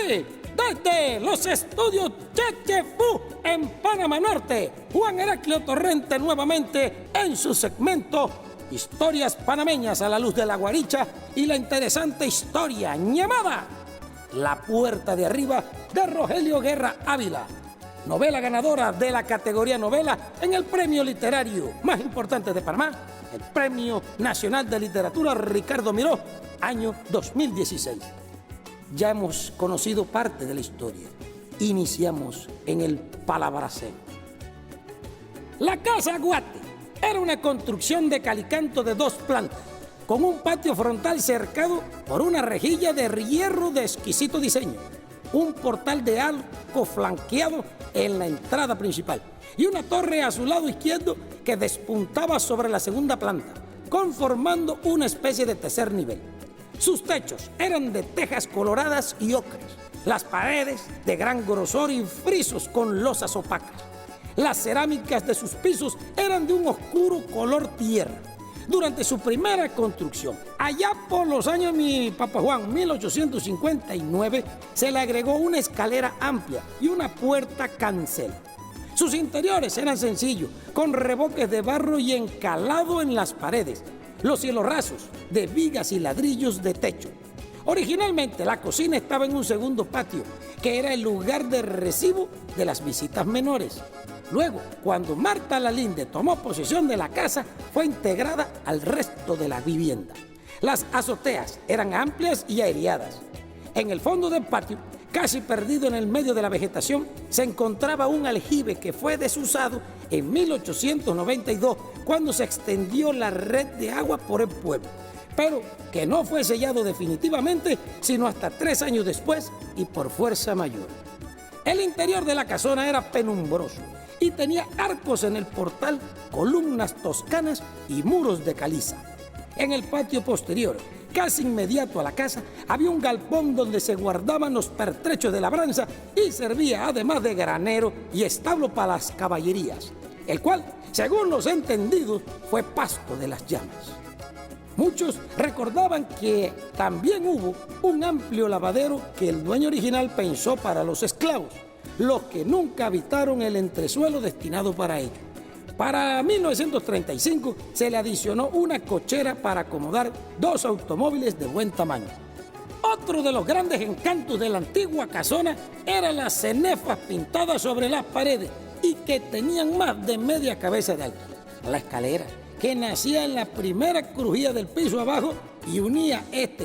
Sí, desde los estudios Chechefu en Panamá Norte, Juan Heraclio Torrente nuevamente en su segmento Historias Panameñas a la luz de la guaricha y la interesante historia llamada La Puerta de Arriba de Rogelio Guerra Ávila, novela ganadora de la categoría novela en el premio literario más importante de Panamá, el Premio Nacional de Literatura Ricardo Miró, año 2016. Ya hemos conocido parte de la historia. Iniciamos en el Palabracén. La Casa Guate era una construcción de calicanto de 2 plantas, con un patio frontal cercado por una rejilla de hierro de exquisito diseño, un portal de arco flanqueado en la entrada principal y una torre a su lado izquierdo que despuntaba sobre la segunda planta, conformando una especie de tercer nivel. Sus techos eran de tejas coloradas y ocres, las paredes de gran grosor y frisos con losas opacas. Las cerámicas de sus pisos eran de un oscuro color tierra. Durante su primera construcción, allá por los años mi papá Juan, 1859, se le agregó una escalera amplia y una puerta cancel. Sus interiores eran sencillos, con revoques de barro y encalado en las paredes, los cielos rasos de vigas y ladrillos de techo. Originalmente la cocina estaba en un segundo patio, que era el lugar de recibo de las visitas menores. Luego, cuando Marta Lalinde tomó posesión de la casa, fue integrada al resto de la vivienda. Las azoteas eran amplias y aireadas. En el fondo del patio, casi perdido en el medio de la vegetación, se encontraba un aljibe que fue desusado en 1892, cuando se extendió la red de agua por el pueblo, pero que no fue sellado definitivamente sino hasta 3 años después y por fuerza mayor. El interior de la casona era penumbroso y tenía arcos en el portal, columnas toscanas y muros de caliza. En el patio posterior, casi inmediato a la casa, había un galpón donde se guardaban los pertrechos de labranza y servía además de granero y establo para las caballerías, el cual, según los entendidos, fue pasto de las llamas. Muchos recordaban que también hubo un amplio lavadero que el dueño original pensó para los esclavos, los que nunca habitaron el entresuelo destinado para ello. Para 1935 se le adicionó una cochera para acomodar 2 automóviles de buen tamaño. Otro de los grandes encantos de la antigua casona eran las cenefas pintadas sobre las paredes y que tenían más de media cabeza de alto. La escalera, que nacía en la primera crujía del piso abajo y unía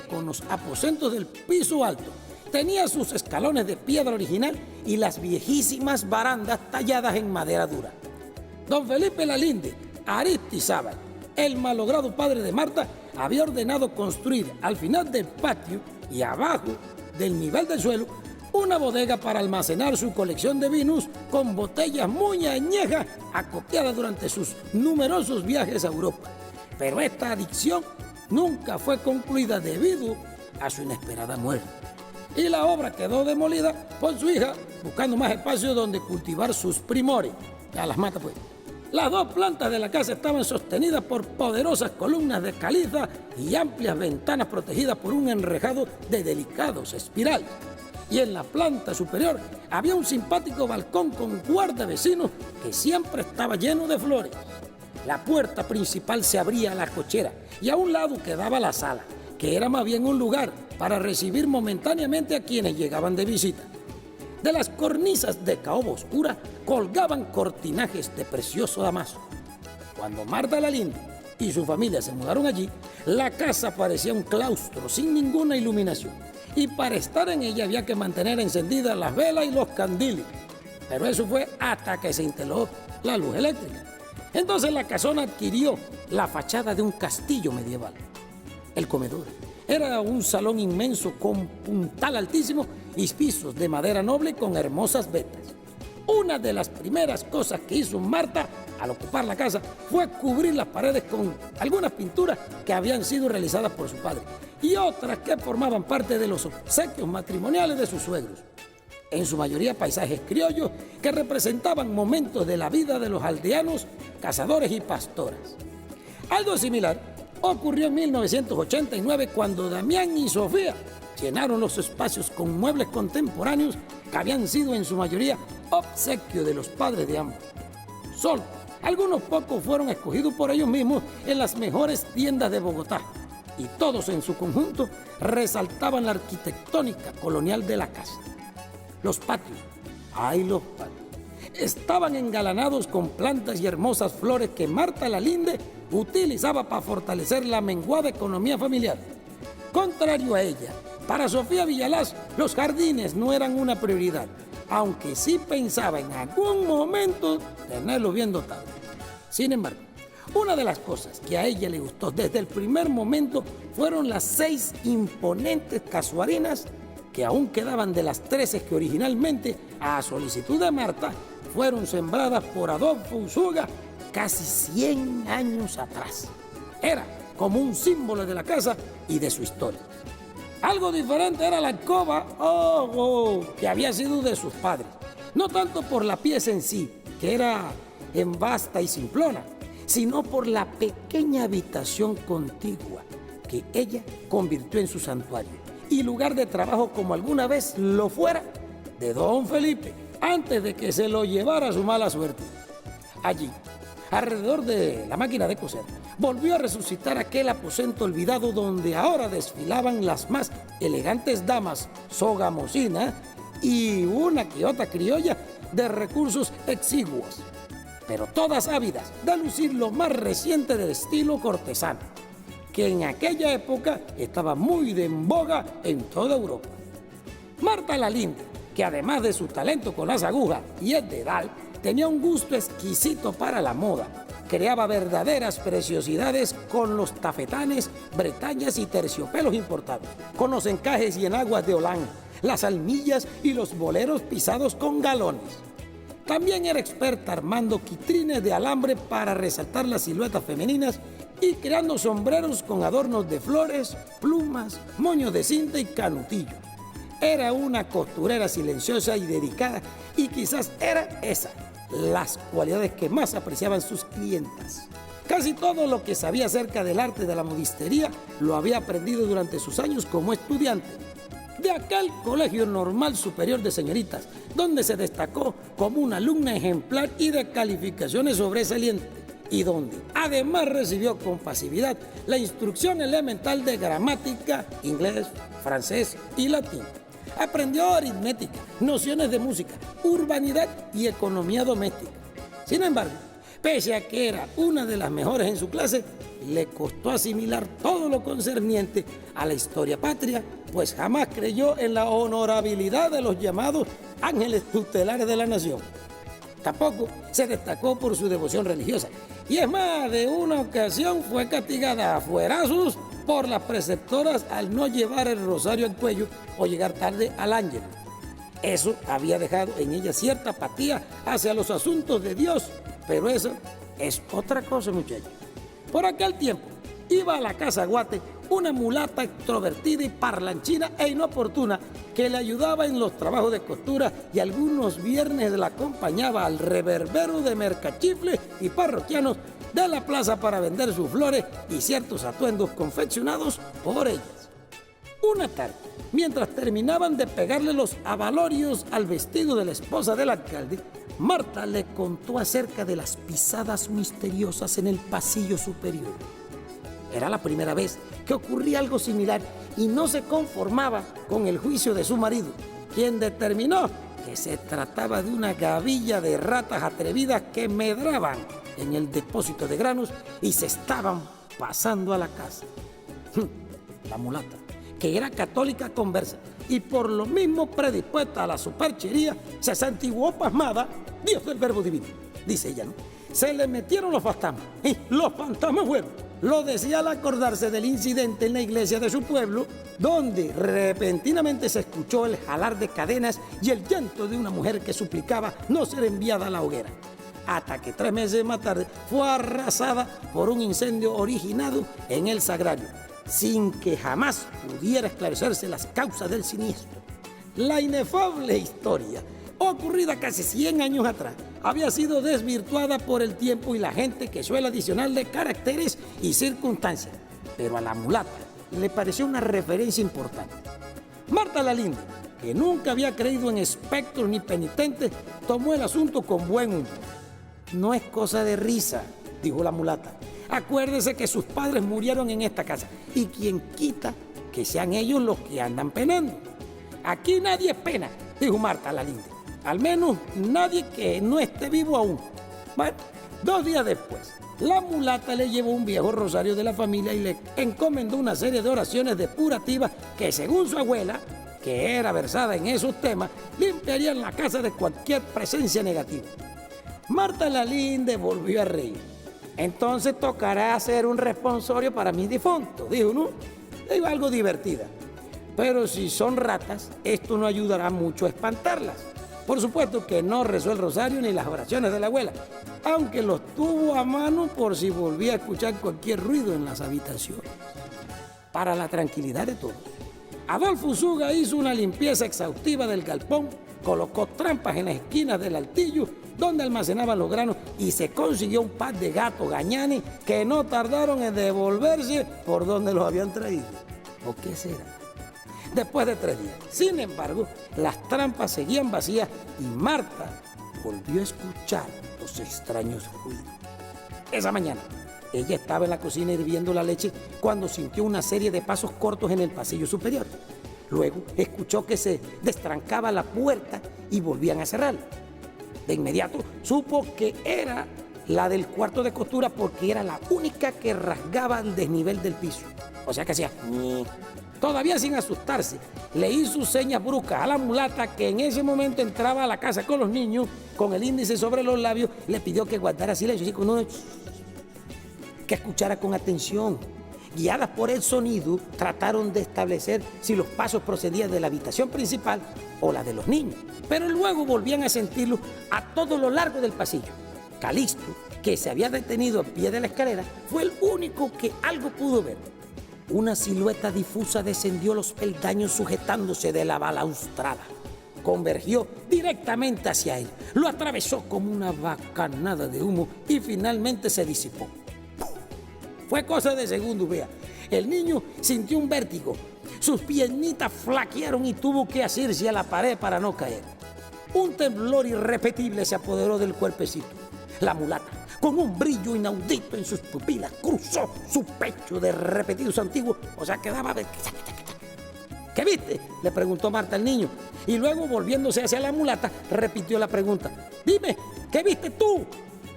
con los aposentos del piso alto, tenía sus escalones de piedra original y las viejísimas barandas talladas en madera dura. Don Felipe Lalinde Aristizábal, el malogrado padre de Marta, había ordenado construir al final del patio y abajo del nivel del suelo una bodega para almacenar su colección de vinos con botellas muy añejas acopiadas durante sus numerosos viajes a Europa. Pero esta adicción nunca fue concluida debido a su inesperada muerte. Y la obra quedó demolida por su hija, buscando más espacio donde cultivar sus primores. Ya las mata pues. Las 2 plantas de la casa estaban sostenidas por poderosas columnas de caliza y amplias ventanas protegidas por un enrejado de delicados espirales. Y en la planta superior había un simpático balcón con guardavecinos que siempre estaba lleno de flores. La puerta principal se abría a la cochera y a un lado quedaba la sala, que era más bien un lugar para recibir momentáneamente a quienes llegaban de visita. De las cornisas de caoba oscura colgaban cortinajes de precioso damaso. Cuando Marta Lalinde y su familia se mudaron allí, la casa parecía un claustro sin ninguna iluminación, y para estar en ella había que mantener encendidas las velas y los candiles. Pero eso fue hasta que se instaló la luz eléctrica. Entonces la casona adquirió la fachada de un castillo medieval. El comedor era un salón inmenso con puntal altísimo y pisos de madera noble con hermosas vetas. Una de las primeras cosas que hizo Marta al ocupar la casa fue cubrir las paredes con algunas pinturas que habían sido realizadas por su padre y otras que formaban parte de los obsequios matrimoniales de sus suegros. En su mayoría paisajes criollos que representaban momentos de la vida de los aldeanos, cazadores y pastoras. Algo similar ocurrió en 1989 cuando Damián y Sofía llenaron los espacios con muebles contemporáneos que habían sido en su mayoría obsequio de los padres de ambos. Solo algunos pocos fueron escogidos por ellos mismos en las mejores tiendas de Bogotá, y todos en su conjunto resaltaban la arquitectónica colonial de la casa. Los patios, ¡ay, los patios!, estaban engalanados con plantas y hermosas flores que Marta Lalinde utilizaba para fortalecer la menguada economía familiar. Contrario a ella, para Sofía Villalaz, los jardines no eran una prioridad, aunque sí pensaba en algún momento tenerlos bien dotados. Sin embargo, una de las cosas que a ella le gustó desde el primer momento fueron las 6 imponentes casuarinas que aún quedaban de las 13 que originalmente, a solicitud de Marta, fueron sembradas por Adolfo Usuga casi 100 años atrás. Era como un símbolo de la casa y de su historia. Algo diferente era la alcoba, que había sido de sus padres. No tanto por la pieza en sí, que era en vasta y simplona, sino por la pequeña habitación contigua que ella convirtió en su santuario y lugar de trabajo, como alguna vez lo fuera de don Felipe, antes de que se lo llevara su mala suerte. Allí, alrededor de la máquina de coser, volvió a resucitar aquel aposento olvidado donde ahora desfilaban las más elegantes damas sogamosinas y una que otra criolla de recursos exiguos, pero todas ávidas de lucir lo más reciente del estilo cortesano, que en aquella época estaba muy de en boga en toda Europa. Marta Lalinde, que además de su talento con las agujas y el dedal, tenía un gusto exquisito para la moda. Creaba verdaderas preciosidades con los tafetanes, bretañas y terciopelos importados, con los encajes y enaguas de Holán, las almillas y los boleros pisados con galones. También era experta armando quitrines de alambre para resaltar las siluetas femeninas y creando sombreros con adornos de flores, plumas, moños de cinta y canutillo. Era una costurera silenciosa y dedicada, y quizás era esa las cualidades que más apreciaban sus clientas. Casi todo lo que sabía acerca del arte de la modistería lo había aprendido durante sus años como estudiante de aquel Colegio Normal Superior de Señoritas, donde se destacó como una alumna ejemplar y de calificaciones sobresalientes, y donde además recibió con facilidad la instrucción elemental de gramática, inglés, francés y latín. Aprendió aritmética, nociones de música, urbanidad y economía doméstica. Sin embargo, pese a que era una de las mejores en su clase, le costó asimilar todo lo concerniente a la historia patria, pues jamás creyó en la honorabilidad de los llamados ángeles tutelares de la nación. Tampoco se destacó por su devoción religiosa, y es más, de una ocasión fue castigada a fuerazos por las preceptoras al no llevar el rosario al cuello o llegar tarde al ángel. Eso había dejado en ella cierta apatía hacia los asuntos de Dios, pero eso es otra cosa, muchachos. Por aquel tiempo iba a la casa Guate una mulata extrovertida y parlanchina e inoportuna que le ayudaba en los trabajos de costura, y algunos viernes la acompañaba al reverbero de mercachifles y parroquianos de la plaza para vender sus flores y ciertos atuendos confeccionados por ellas. Una tarde, mientras terminaban de pegarle los abalorios al vestido de la esposa del alcalde, Marta le contó acerca de las pisadas misteriosas en el pasillo superior. Era la primera vez que ocurría algo similar y no se conformaba con el juicio de su marido, quien determinó que se trataba de una gavilla de ratas atrevidas que medraban en el depósito de granos y se estaban pasando a la casa. La mulata, que era católica conversa y por lo mismo predispuesta a la superchería, se santiguó pasmada. Dios del verbo divino, dice ella, ¿no? Se le metieron los fantasmas, y los fantasmas fueron. Lo decía al acordarse del incidente en la iglesia de su pueblo, donde repentinamente se escuchó el jalar de cadenas y el llanto de una mujer que suplicaba no ser enviada a la hoguera, hasta que 3 meses más tarde fue arrasada por un incendio originado en el sagrario, sin que jamás pudiera esclarecerse las causas del siniestro. La inefable historia, ocurrida casi 100 años atrás, había sido desvirtuada por el tiempo y la gente que suele adicionarle caracteres y circunstancias, pero a la mulata le pareció una referencia importante. Marta Lalinde, que nunca había creído en espectros ni penitentes, tomó el asunto con buen humor. No es cosa de risa, dijo la mulata. Acuérdese que sus padres murieron en esta casa y quien quita que sean ellos los que andan penando. Aquí nadie pena, dijo Marta Lalinde. Al menos nadie que no esté vivo aún. Bueno, 2 días después, la mulata le llevó un viejo rosario de la familia y le encomendó una serie de oraciones depurativas que, según su abuela, que era versada en esos temas, limpiarían la casa de cualquier presencia negativa. Marta Lalinde volvió a reír. Entonces tocará hacer un responsorio para mis difuntos, dijo, ¿no? Digo, algo divertida. Pero si son ratas, esto no ayudará mucho a espantarlas. Por supuesto que no rezó el rosario ni las oraciones de la abuela, aunque los tuvo a mano por si volvía a escuchar cualquier ruido en las habitaciones. Para la tranquilidad de todos, Adolfo Usuga hizo una limpieza exhaustiva del galpón, colocó trampas en las esquinas del altillo donde almacenaban los granos y se consiguió un par de gatos gañanes que no tardaron en devolverse por donde los habían traído. ¿O qué será? Después de 3 días, sin embargo, las trampas seguían vacías y Marta volvió a escuchar los extraños ruidos. Esa mañana, ella estaba en la cocina hirviendo la leche cuando sintió una serie de pasos cortos en el pasillo superior. Luego escuchó que se destrancaba la puerta y volvían a cerrarla. De inmediato supo que era la del cuarto de costura porque era la única que rasgaba el desnivel del piso. O sea que hacía... Todavía sin asustarse, le hizo señas bruscas a la mulata que en ese momento entraba a la casa con los niños, con el índice sobre los labios, le pidió que guardara silencio, así, que escuchara con atención. Guiadas por el sonido, trataron de establecer si los pasos procedían de la habitación principal o la de los niños, pero luego volvían a sentirlos a todo lo largo del pasillo. Calixto, que se había detenido a pie de la escalera, fue el único que algo pudo ver. Una silueta difusa descendió los peldaños sujetándose de la balaustrada. Convergió directamente hacia él, lo atravesó como una bacanada de humo y finalmente se disipó. Fue cosa de segundos, vea. El niño sintió un vértigo, sus piernitas flaquearon y tuvo que asirse a la pared para no caer. Un temblor irrepetible se apoderó del cuerpecito. La mulata, con un brillo inaudito en sus pupilas, cruzó su pecho de repetidos antiguos, o sea, quedaba de... ¿Qué viste?, le preguntó Marta al niño, y luego, volviéndose hacia la mulata, repitió la pregunta. Dime, ¿qué viste tú?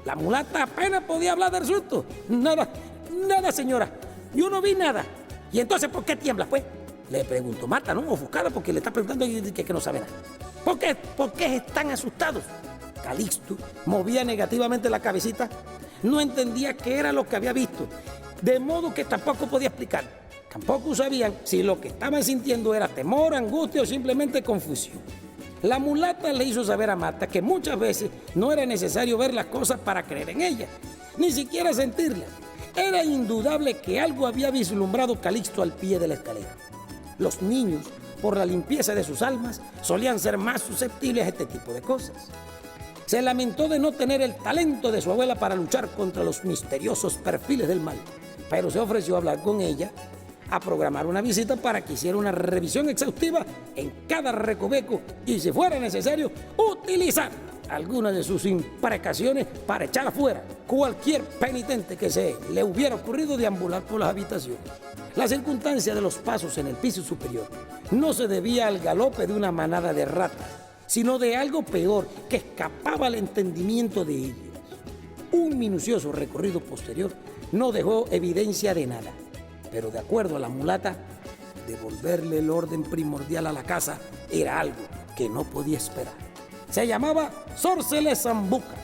La mulata apenas podía hablar del susto. Nada, señora, yo no vi nada. ¿Y entonces por qué tiembla, pues? Le preguntó Marta, ¿no? Ofuscada porque le está preguntando que no sabe nada. ¿Por qué están asustados? Calixto movía negativamente la cabecita, no entendía qué era lo que había visto, de modo que tampoco podía explicar. Tampoco sabían si lo que estaban sintiendo era temor, angustia o simplemente confusión. La mulata le hizo saber a Marta que muchas veces no era necesario ver las cosas para creer en ellas, ni siquiera sentirlas. Era indudable que algo había vislumbrado Calixto al pie de la escalera. Los niños, por la limpieza de sus almas, solían ser más susceptibles a este tipo de cosas. Se lamentó de no tener el talento de su abuela para luchar contra los misteriosos perfiles del mal, pero se ofreció a hablar con ella, a programar una visita para que hiciera una revisión exhaustiva en cada recoveco y, si fuera necesario, utilizar algunas de sus imprecaciones para echar afuera cualquier penitente que se le hubiera ocurrido deambular por las habitaciones. La circunstancia de los pasos en el piso superior no se debía al galope de una manada de ratas, sino de algo peor que escapaba al entendimiento de ellas. Un minucioso recorrido posterior no dejó evidencia de nada, pero de acuerdo a la mulata, devolverle el orden primordial a la casa era algo que no podía esperar. Se llamaba Sórceles Zambuca.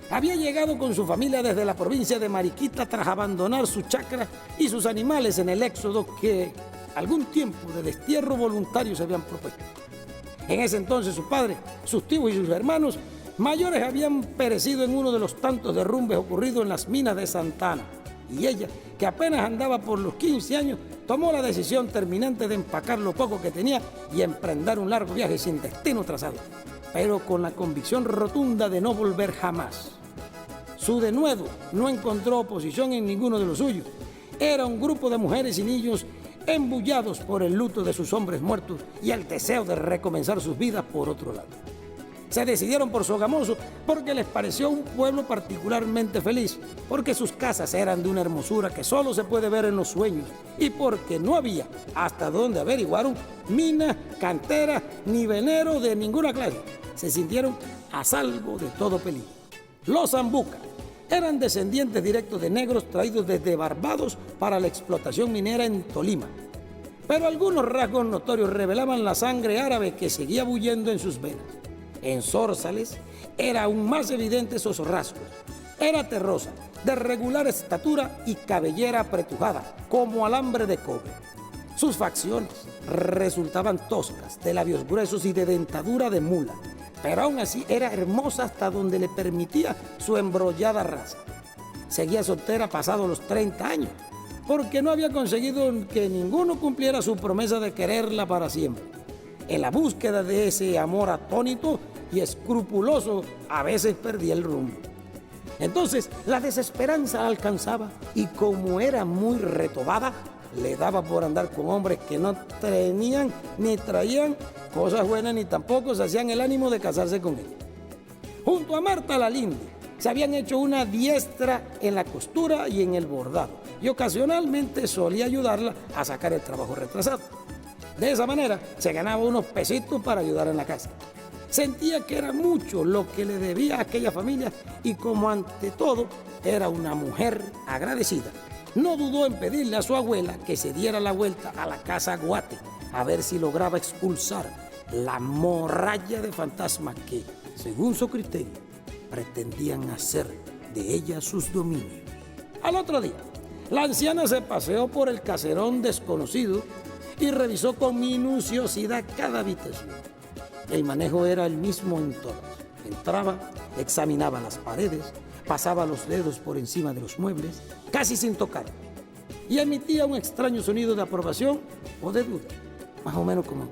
Había llegado con su familia desde la provincia de Mariquita tras abandonar su chacra y sus animales en el éxodo que algún tiempo de destierro voluntario se habían propuesto. En ese entonces su padre, sus tíos y sus hermanos mayores habían perecido en uno de los tantos derrumbes ocurridos en las minas de Santa Ana. Y ella, que apenas andaba por los 15 años, tomó la decisión terminante de empacar lo poco que tenía y emprender un largo viaje sin destino trazado, pero con la convicción rotunda de no volver jamás. Su denuedo no encontró oposición en ninguno de los suyos. Era un grupo de mujeres y niños embullados por el luto de sus hombres muertos y el deseo de recomenzar sus vidas por otro lado. Se decidieron por Sogamoso porque les pareció un pueblo particularmente feliz, porque sus casas eran de una hermosura que solo se puede ver en los sueños y porque no había, hasta donde averiguaron, minas, canteras ni venero de ninguna clase. Se sintieron a salvo de todo peligro. Los Zambuca eran descendientes directos de negros traídos desde Barbados para la explotación minera en Tolima. Pero algunos rasgos notorios revelaban la sangre árabe que seguía bullendo en sus venas. En Zórzales era aún más evidente esos rasgos. Era terrosa, de regular estatura y cabellera apretujada, como alambre de cobre. Sus facciones resultaban toscas, de labios gruesos y de dentadura de mula, pero aún así era hermosa hasta donde le permitía su embrollada raza. Seguía soltera pasados los 30 años, porque no había conseguido que ninguno cumpliera su promesa de quererla para siempre. En la búsqueda de ese amor atónito y escrupuloso, a veces perdía el rumbo. Entonces la desesperanza la alcanzaba y como era muy retobada, le daba por andar con hombres que no tenían ni traían cosas buenas ni tampoco se hacían el ánimo de casarse con ella. Junto a Marta la Linde se habían hecho una diestra en la costura y en el bordado y ocasionalmente solía ayudarla a sacar el trabajo retrasado. De esa manera se ganaba unos pesitos para ayudar en la casa. Sentía que era mucho lo que le debía a aquella familia y como ante todo era una mujer agradecida, no dudó en pedirle a su abuela que se diera la vuelta a la casa Guate a ver si lograba expulsar la morralla de fantasmas que, según su criterio, pretendían hacer de ella sus dominios. Al otro día, la anciana se paseó por el caserón desconocido y revisó con minuciosidad cada habitación. El manejo era el mismo en todas. Entraba, examinaba las paredes, pasaba los dedos por encima de los muebles, casi sin tocar, y emitía un extraño sonido de aprobación o de duda, más o menos como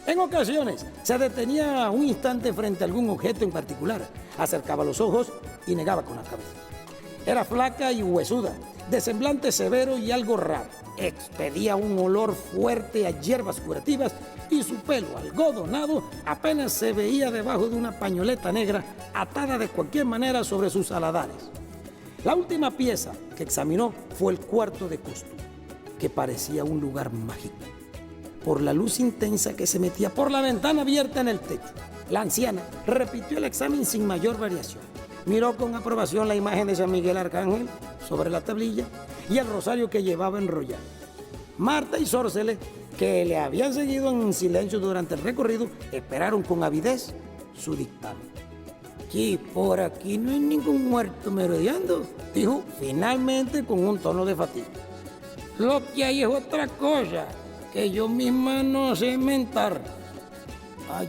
En ocasiones se detenía un instante frente a algún objeto en particular, acercaba los ojos y negaba con la cabeza. Era flaca y huesuda, de semblante severo y algo raro. Expedía un olor fuerte a hierbas curativas y su pelo algodonado apenas se veía debajo de una pañoleta negra atada de cualquier manera sobre sus aladares. La última pieza que examinó fue el cuarto de costura, que parecía un lugar mágico, por la luz intensa que se metía por la ventana abierta en el techo. La anciana repitió el examen sin mayor variación. Miró con aprobación la imagen de San Miguel Arcángel sobre la tablilla y el rosario que llevaba enrollado. Marta y Zórzales, que le habían seguido en silencio durante el recorrido, esperaron con avidez su dictamen. «Que por aquí no hay ningún muerto merodeando», dijo finalmente con un tono de fatiga. «Lo que hay es otra cosa que yo misma no sé inventar». Ay.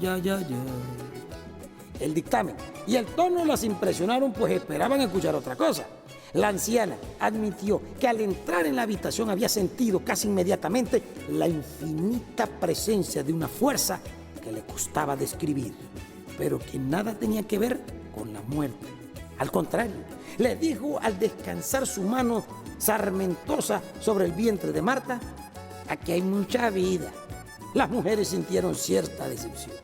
El dictamen y el tono las impresionaron, pues esperaban escuchar otra cosa. La anciana admitió que al entrar en la habitación había sentido casi inmediatamente la infinita presencia de una fuerza que le costaba describir, pero que nada tenía que ver con la muerte. Al contrario, le dijo al descansar su mano sarmentosa sobre el vientre de Marta: «Aquí hay mucha vida». Las mujeres sintieron cierta decepción.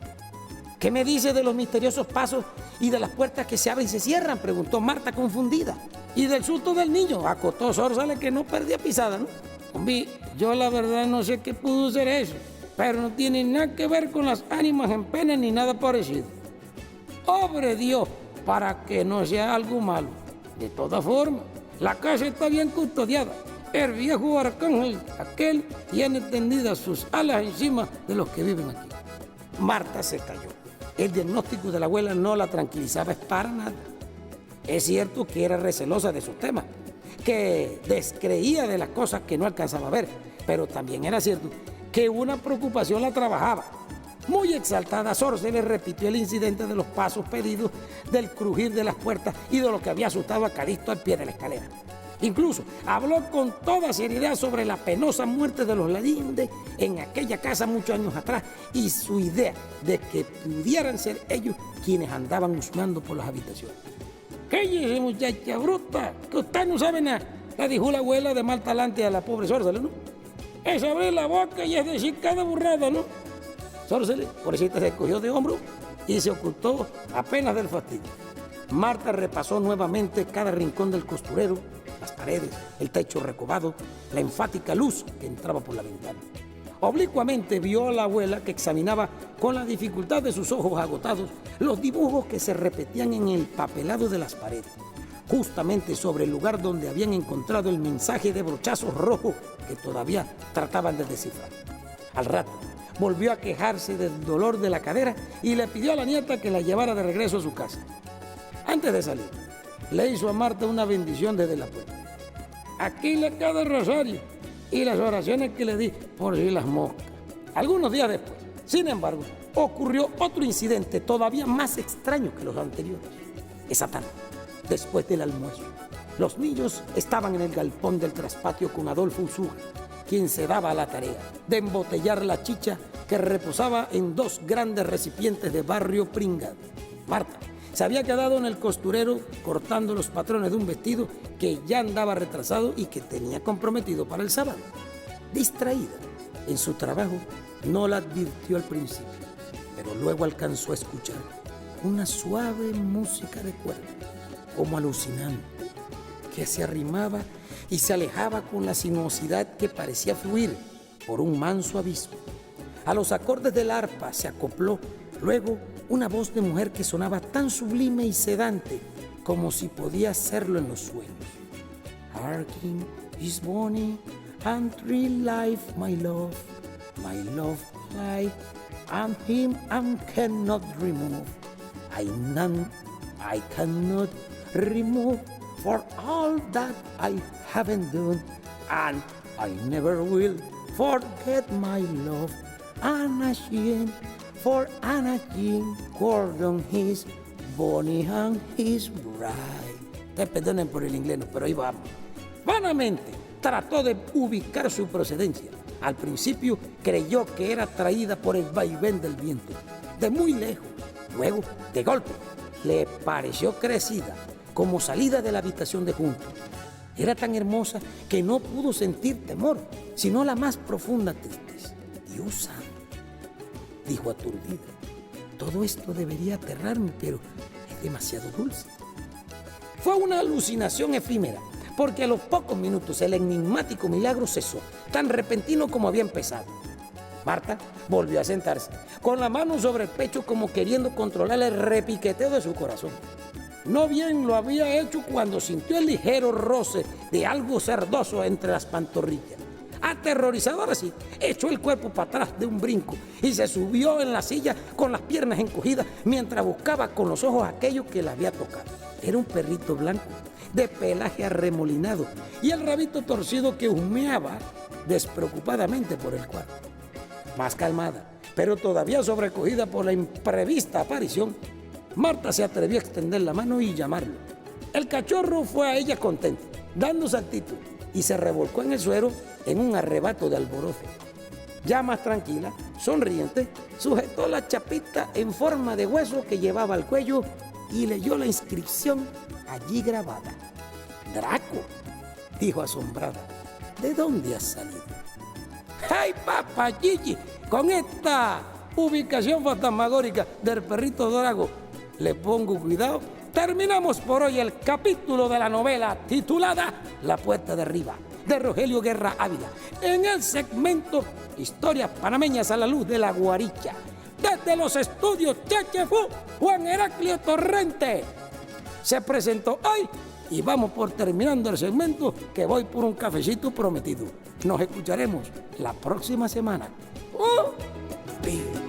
«¿Qué me dice de los misteriosos pasos y de las puertas que se abren y se cierran?», preguntó Marta confundida. «Y del susto del niño», acotó Zórzales, que no perdía pisada, ¿no? «Hombre, yo la verdad no sé qué pudo ser eso, pero no tiene nada que ver con las ánimas en pena ni nada parecido. Obre Dios para que no sea algo malo. De todas formas, la casa está bien custodiada. El viejo arcángel aquel tiene tendidas sus alas encima de los que viven aquí». Marta se calló. El diagnóstico de la abuela no la tranquilizaba para nada. Es cierto que era recelosa de sus temas, que descreía de las cosas que no alcanzaba a ver, pero también era cierto que una preocupación la trabajaba. Muy exaltada, Zórzales repitió el incidente de los pasos pedidos, del crujir de las puertas y de lo que había asustado a Calixto al pie de la escalera. Incluso habló con toda seriedad sobre la penosa muerte de los Linde en aquella casa muchos años atrás y su idea de que pudieran ser ellos quienes andaban husmeando por las habitaciones. «Cállese, muchacha bruta, que usted no sabe nada. le dijo la abuela de mal talante a la pobre Sórsele, ¿no? Es abrir la boca y es decir cada burrada, ¿no? Sórsele, pobrecita, se cogió de hombro y se ocultó apenas del fastidio. Marta repasó nuevamente cada rincón del costurero, las paredes, el techo recobado, la enfática luz que entraba por la ventana. Oblicuamente vio a la abuela que examinaba con la dificultad de sus ojos agotados los dibujos que se repetían en el papelado de las paredes, justamente sobre el lugar donde habían encontrado el mensaje de brochazos rojos que todavía trataban de descifrar. Al rato, volvió a quejarse del dolor de la cadera y le pidió a la nieta que la llevara de regreso a su casa. Antes de salir, le hizo a Marta una bendición desde la puerta. Aquí le queda el rosario y las oraciones que le di por si las moscas. Algunos días después, sin embargo, ocurrió otro incidente todavía más extraño que los anteriores. Esa tarde, después del almuerzo, los niños estaban en el galpón del traspatio con Adolfo Usuga, quien se daba a la tarea de embotellar la chicha que reposaba en 2 grandes recipientes de barrio pringado. Marta se había quedado en el costurero cortando los patrones de un vestido que ya andaba retrasado y que tenía comprometido para el sábado. Distraída en su trabajo, no la advirtió al principio, pero luego alcanzó a escuchar una suave música de cuerdas, como alucinante, que se arrimaba y se alejaba con la sinuosidad que parecía fluir por un manso abismo. A los acordes del arpa se acopló luego una voz de mujer que sonaba tan sublime y sedante como si podía hacerlo en los sueños. Harking is bonny and tree life, my love life, and him I cannot remove. I cannot remove for all that I haven't done, and I never will forget my love. Anna Jean, for Anna Jean Gordon, his bonny and his bride. Te perdonen por el inglés, pero ahí vamos. Vanamente trató de ubicar su procedencia. Al principio creyó que era traída por el vaivén del viento, de muy lejos. Luego, de golpe, le pareció crecida, como salida de la habitación de junto. Era tan hermosa que no pudo sentir temor, sino la más profunda tristeza. Dios santo, dijo aturdida, todo esto debería aterrarme, pero es demasiado dulce. Fue una alucinación efímera, porque a los pocos minutos el enigmático milagro cesó, tan repentino como había empezado. Marta volvió a sentarse, con la mano sobre el pecho como queriendo controlar el repiqueteo de su corazón. No bien lo había hecho cuando sintió el ligero roce de algo cerdoso entre las pantorrillas. Aterrorizado ahora sí, echó el cuerpo para atrás de un brinco y se subió en la silla con las piernas encogidas mientras buscaba con los ojos aquello que la había tocado. Era un perrito blanco, de pelaje arremolinado y el rabito torcido que humeaba despreocupadamente por el cuarto. Más calmada, pero todavía sobrecogida por la imprevista aparición, Marta se atrevió a extender la mano y llamarlo. El cachorro fue a ella contento, dando saltitos, y se revolcó en el suelo en un arrebato de alborozo. Ya más tranquila, sonriente, sujetó la chapita en forma de hueso que llevaba al cuello y leyó la inscripción allí grabada. «Draco», dijo asombrada, «¿de dónde has salido?» ¡Ay, papá Gigi! Con esta ubicación fantasmagórica del perrito Drago, le pongo cuidado. Terminamos por hoy el capítulo de la novela titulada La Puerta de Arriba, de Rogelio Guerra Ávila, en el segmento Historias Panameñas a la Luz de la Guaricha. Desde los estudios Chechefu, Juan Heraclio Torrente se presentó hoy y vamos por terminando el segmento, que voy por un cafecito prometido. Nos escucharemos la próxima semana. ¡Viva!